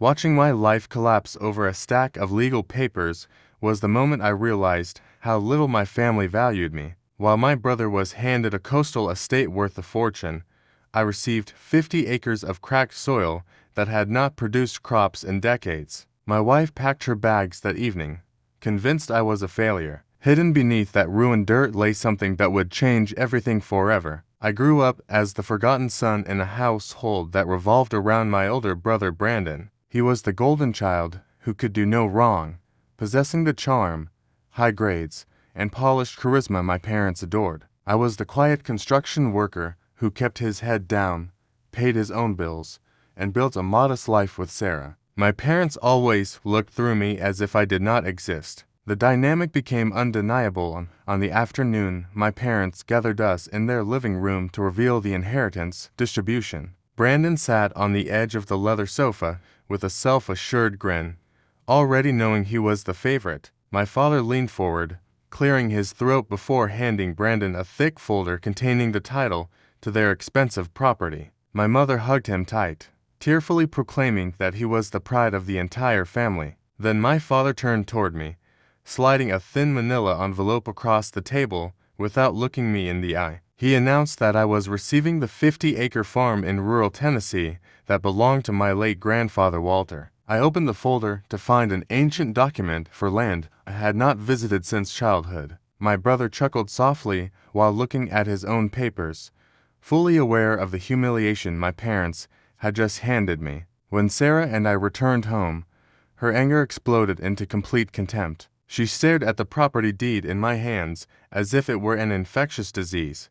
Watching my life collapse over a stack of legal papers was the moment I realized how little my family valued me. While my brother was handed a coastal estate worth a fortune, I received 50 acres of cracked soil that had not produced crops in decades. My wife packed her bags that evening, convinced I was a failure. Hidden beneath that ruined dirt lay something that would change everything forever. I grew up as the forgotten son in a household that revolved around my older brother Brandon. He was the golden child who could do no wrong, possessing the charm, high grades, and polished charisma my parents adored. I was the quiet construction worker who kept his head down, paid his own bills, and built a modest life with Sarah. My parents always looked through me as if I did not exist. The dynamic became undeniable on the afternoon my parents gathered us in their living room to reveal the inheritance distribution. Brandon sat on the edge of the leather sofa with a self-assured grin, already knowing he was the favorite. My father leaned forward, clearing his throat before handing Brandon a thick folder containing the title to their expensive property. My mother hugged him tight, tearfully proclaiming that he was the pride of the entire family. Then my father turned toward me, sliding a thin manila envelope across the table without looking me in the eye. He announced that I was receiving the 50-acre farm in rural Tennessee that belonged to my late grandfather Walter. I opened the folder to find an ancient document for land I had not visited since childhood. My brother chuckled softly while looking at his own papers, fully aware of the humiliation my parents had just handed me. When Sarah and I returned home, her anger exploded into complete contempt. She stared at the property deed in my hands as if it were an infectious disease,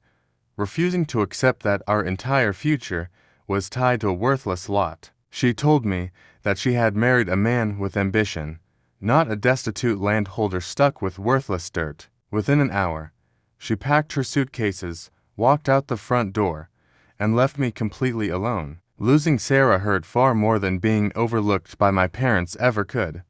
refusing to accept that our entire future was tied to a worthless lot. She told me that she had married a man with ambition, not a destitute landholder stuck with worthless dirt. Within an hour, she packed her suitcases, walked out the front door, and left me completely alone. Losing Sarah hurt far more than being overlooked by my parents ever could.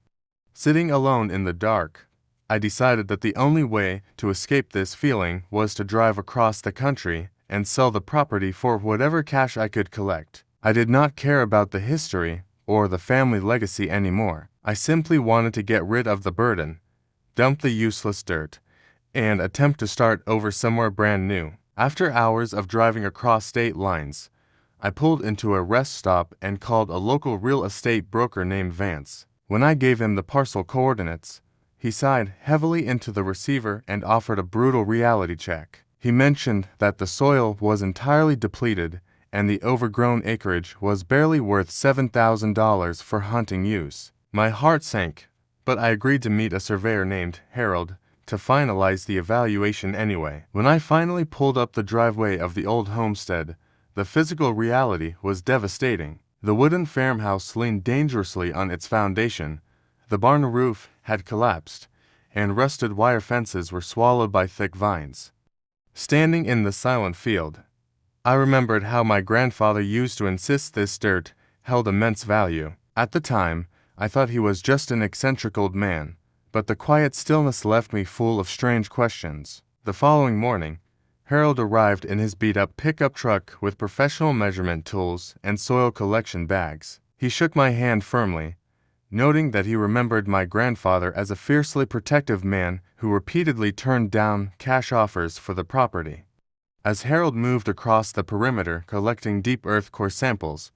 Sitting alone in the dark, I decided that the only way to escape this feeling was to drive across the country and sell the property for whatever cash I could collect. I did not care about the history or the family legacy anymore. I simply wanted to get rid of the burden, dump the useless dirt, and attempt to start over somewhere brand new. After hours of driving across state lines, I pulled into a rest stop and called a local real estate broker named Vance. When I gave him the parcel coordinates, he sighed heavily into the receiver and offered a brutal reality check. He mentioned that the soil was entirely depleted and the overgrown acreage was barely worth $7,000 for hunting use. My heart sank, but I agreed to meet a surveyor named Harold to finalize the evaluation anyway. When I finally pulled up the driveway of the old homestead, the physical reality was devastating. The wooden farmhouse leaned dangerously on its foundation, the barn roof had collapsed, and rusted wire fences were swallowed by thick vines. Standing in the silent field, I remembered how my grandfather used to insist this dirt held immense value. At the time, I thought he was just an eccentric old man, but the quiet stillness left me full of strange questions. The following morning, Harold arrived in his beat-up pickup truck with professional measurement tools and soil collection bags. He shook my hand firmly, noting that he remembered my grandfather as a fiercely protective man who repeatedly turned down cash offers for the property. As Harold moved across the perimeter collecting deep earth core samples,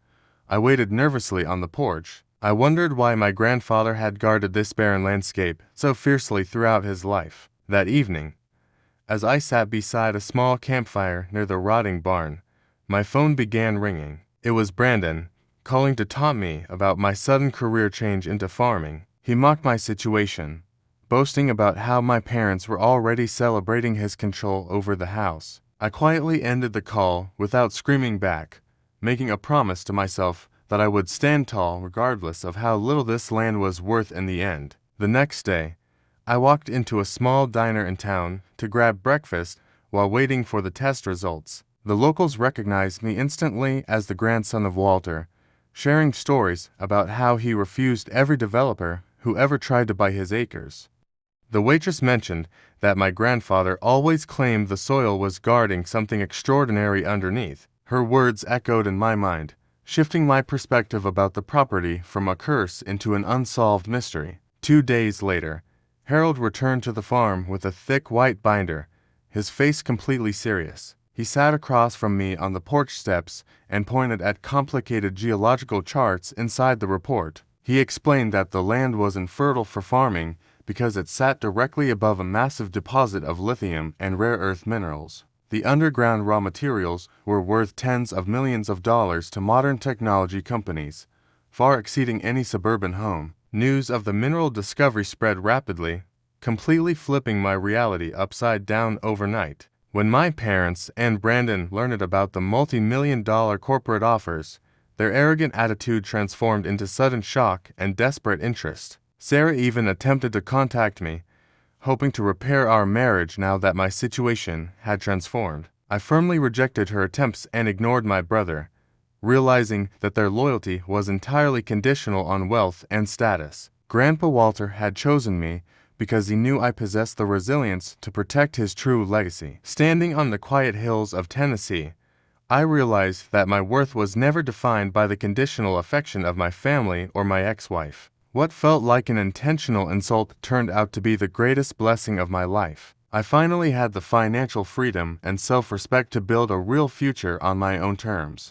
I waited nervously on the porch. I wondered why my grandfather had guarded this barren landscape so fiercely throughout his life. That evening, as I sat beside a small campfire near the rotting barn, my phone began ringing. It was Brandon, calling to taunt me about my sudden career change into farming. He mocked my situation, boasting about how my parents were already celebrating his control over the house. I quietly ended the call without screaming back, making a promise to myself that I would stand tall regardless of how little this land was worth in the end. The next day, I walked into a small diner in town to grab breakfast while waiting for the test results. The locals recognized me instantly as the grandson of Walter, sharing stories about how he refused every developer who ever tried to buy his acres. The waitress mentioned that my grandfather always claimed the soil was guarding something extraordinary underneath. Her words echoed in my mind, shifting my perspective about the property from a curse into an unsolved mystery. 2 days later, Harold returned to the farm with a thick white binder, his face completely serious. He sat across from me on the porch steps and pointed at complicated geological charts inside the report. He explained that the land was infertile for farming because it sat directly above a massive deposit of lithium and rare earth minerals. The underground raw materials were worth tens of millions of dollars to modern technology companies, far exceeding any suburban home. News of the mineral discovery spread rapidly, completely flipping my reality upside down overnight. When my parents and Brandon learned about the multi-million-dollar corporate offers, their arrogant attitude transformed into sudden shock and desperate interest. Sarah even attempted to contact me, hoping to repair our marriage now that my situation had transformed. I firmly rejected her attempts and ignored my brother, realizing that their loyalty was entirely conditional on wealth and status. Grandpa Walter had chosen me because he knew I possessed the resilience to protect his true legacy. Standing on the quiet hills of Tennessee, I realized that my worth was never defined by the conditional affection of my family or my ex-wife. What felt like an intentional insult turned out to be the greatest blessing of my life. I finally had the financial freedom and self-respect to build a real future on my own terms.